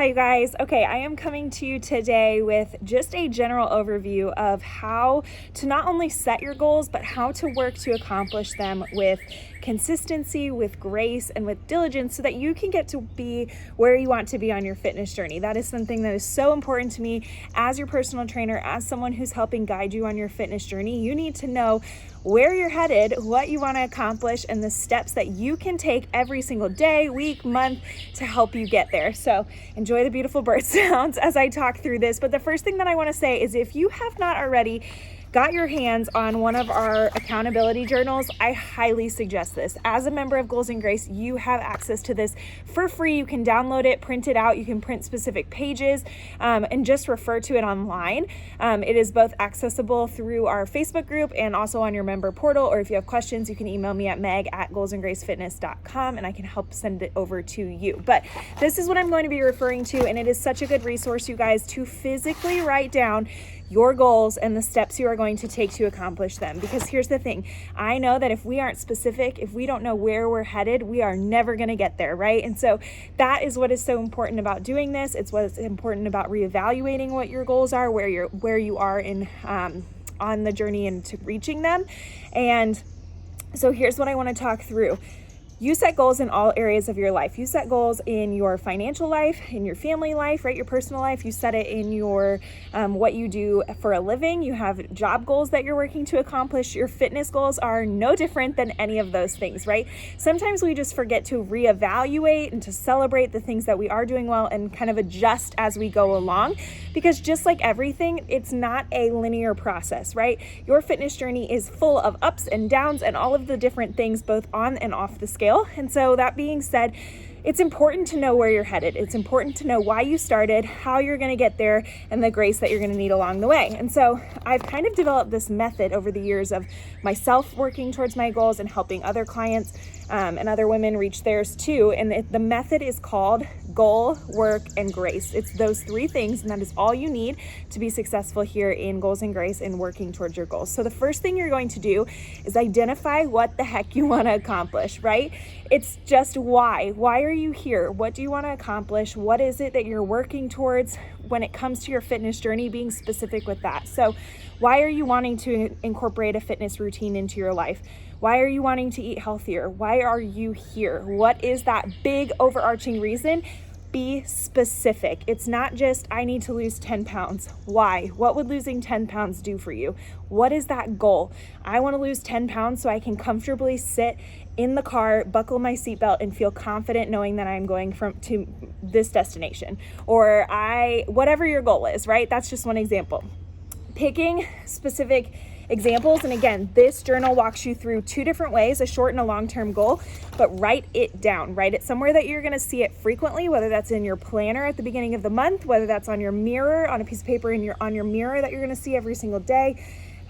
Hi, you guys. Okay, I am coming to you today with just a general overview of how to not only set your goals, but how to work to accomplish them with consistency, with grace, and with diligence so that you can get to be where you want to be on your fitness journey. That is something that is so important to me as your personal trainer, as someone who's helping guide you on your fitness journey. You need to know where you're headed, what you want to accomplish, and the steps that you can take every single day, week, month to help you get there. So enjoy the beautiful bird sounds as I talk through this. But the first thing that I want to say is if you have not already got your hands on one of our accountability journals, I highly suggest this. As a member of Goals and Grace, you have access to this for free. You can download it, print it out. You can print specific pages and just refer to it online. It is both accessible through our Facebook group and also on your member portal. Or if you have questions, you can email me at meg@goalsandgracefitness.com and I can help send it over to you. But this is what I'm going to be referring to, and it is such a good resource, you guys, to physically write down your goals and the steps you are going to take to accomplish them. Because here's the thing, I know that if we aren't specific, if we don't know where we're headed, we are never going to get there, right? And so that is what is so important about doing this. It's what's important about reevaluating what your goals are, where you are in on the journey into reaching them. And so here's what I want to talk through. You set goals in all areas of your life. You set goals in your financial life, in your family life, right? Your personal life. You set it in your what you do for a living. You have job goals that you're working to accomplish. Your fitness goals are no different than any of those things, right? Sometimes we just forget to reevaluate and to celebrate the things that we are doing well and kind of adjust as we go along, because just like everything, it's not a linear process, right? Your fitness journey is full of ups and downs and all of the different things both on and off the scale. And so that being said, it's important to know where you're headed. It's important to know why you started, how you're going to get there, and the grace that you're going to need along the way. And so I've kind of developed this method over the years of myself working towards my goals and helping other clients and other women reach theirs too. And the method is called goal, work, and grace. It's those three things, and that is all you need to be successful here in Goals and Grace and working towards your goals. So the first thing you're going to do is identify what the heck you want to accomplish, right? It's just why. Why are you here? What do you want to accomplish? What is it that you're working towards when it comes to your fitness journey, being specific with that? So why are you wanting to incorporate a fitness routine into your life? Why are you wanting to eat healthier? Why are you here? What is that big overarching reason? Be specific. It's not just, I need to lose 10 pounds. Why? What would losing 10 pounds do for you? What is that goal? I want to lose 10 pounds so I can comfortably sit in the car, buckle my seatbelt, and feel confident knowing that I'm going to this destination. Or whatever your goal is, right? That's just one example. Picking specific examples. And again, this journal walks you through two different ways, a short and a long-term goal, but write it down. Write it somewhere that you're going to see it frequently, whether that's in your planner at the beginning of the month, whether that's on your mirror, on a piece of paper on your mirror that you're going to see every single day.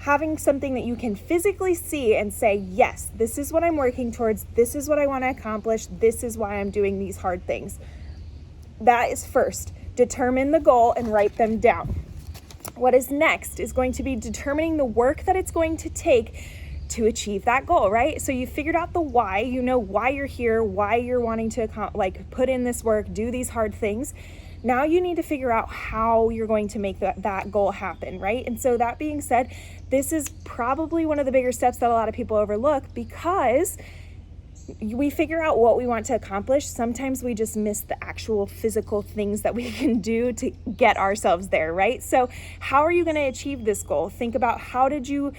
Having something that you can physically see and say, yes, this is what I'm working towards. This is what I want to accomplish. This is why I'm doing these hard things. That is first. Determine the goal and write them down. What is next is going to be determining the work that it's going to take to achieve that goal, right? So you figured out the why, you know why you're here, why you're wanting to put in this work, do these hard things. Now you need to figure out how you're going to make that goal happen, right? And so that being said, this is probably one of the bigger steps that a lot of people overlook, because we figure out what we want to accomplish. Sometimes we just miss the actual physical things that we can do to get ourselves there, right? So how are you going to achieve this goal? Think about, how did you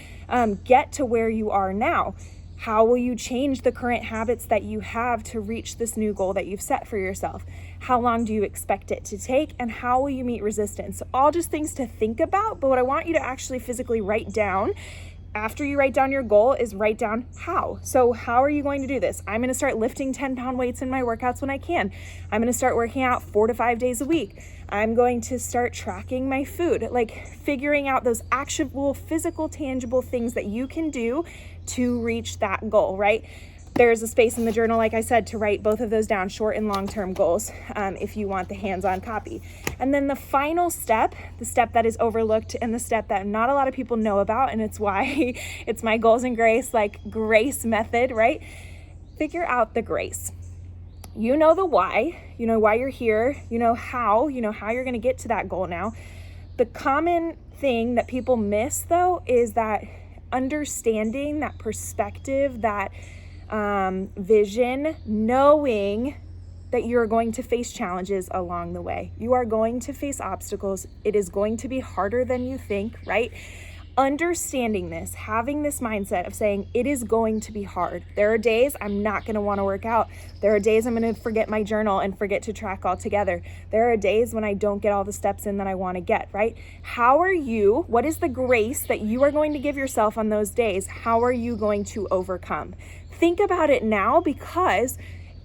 get to where you are now? How will you change the current habits that you have to reach this new goal that you've set for yourself? How long do you expect it to take? And how will you meet resistance? So all just things to think about, but what I want you to actually physically write down after you write down your goal is write down how. So how are you going to do this? I'm going to start lifting 10-pound weights in my workouts when I can. I'm going to start working out 4 to 5 days a week. I'm going to start tracking my food, like figuring out those actionable, physical, tangible things that you can do to reach that goal, right? There's a space in the journal, like I said, to write both of those down, short and long-term goals, if you want the hands-on copy. And then the final step, the step that is overlooked and the step that not a lot of people know about, and it's why it's my Goals and Grace, grace method, right? Figure out the grace. You know the why, you know why you're here, you know how you're going to get to that goal now. The common thing that people miss though is that understanding, that perspective, that vision, knowing that you're going to face challenges along the way. You are going to face obstacles. It is going to be harder than you think, right? Understanding this, having this mindset of saying it is going to be hard. There are days I'm not going to want to work out. There are days I'm going to forget my journal and forget to track altogether. There are days when I don't get all the steps in that I want to get, right? What is the grace that you are going to give yourself on those days? How are you going to overcome? Think about it now, because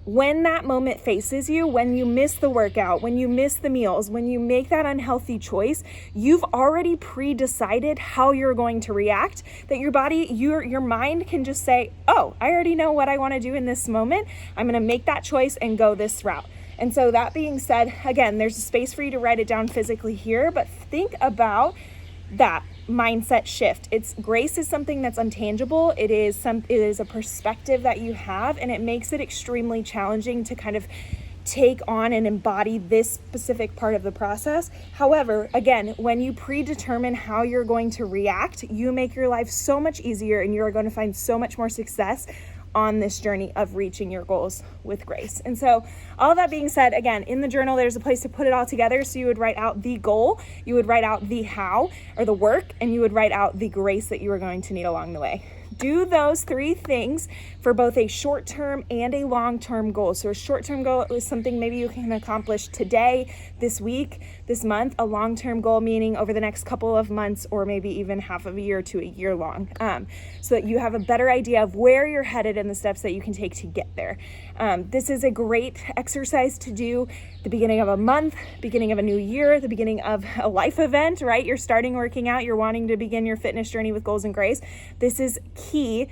when that moment faces you, when you miss the workout, when you miss the meals, when you make that unhealthy choice, you've already pre-decided how you're going to react, that your body, your mind can just say, oh, I already know what I want to do in this moment. I'm going to make that choice and go this route. And so that being said, again, there's a space for you to write it down physically here, but think about that mindset shift. Grace is something that's untangible. It is a perspective that you have, and it makes it extremely challenging to kind of take on and embody this specific part of the process. However, again, when you predetermine how you're going to react, you make your life so much easier, and you're going to find so much more success on this journey of reaching your goals with grace. And so all that being said, again, in the journal, there's a place to put it all together. So you would write out the goal, you would write out the how or the work, and you would write out the grace that you are going to need along the way. Do those 3 things for both a short-term and a long-term goal. So a short-term goal is something maybe you can accomplish today, this week, this month. A long-term goal meaning over the next couple of months, or maybe even half of a year to a year long, so that you have a better idea of where you're headed and the steps that you can take to get there. This is a great exercise to do the beginning of a month, beginning of a new year, the beginning of a life event, right? You're starting working out, you're wanting to begin your fitness journey with goals and grace. This is key,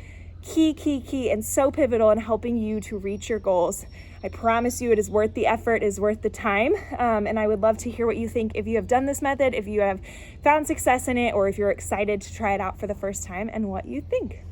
and so pivotal in helping you to reach your goals. I promise you it is worth the effort, it is worth the time. And I would love to hear what you think if you have done this method, if you have found success in it, or if you're excited to try it out for the first time and what you think.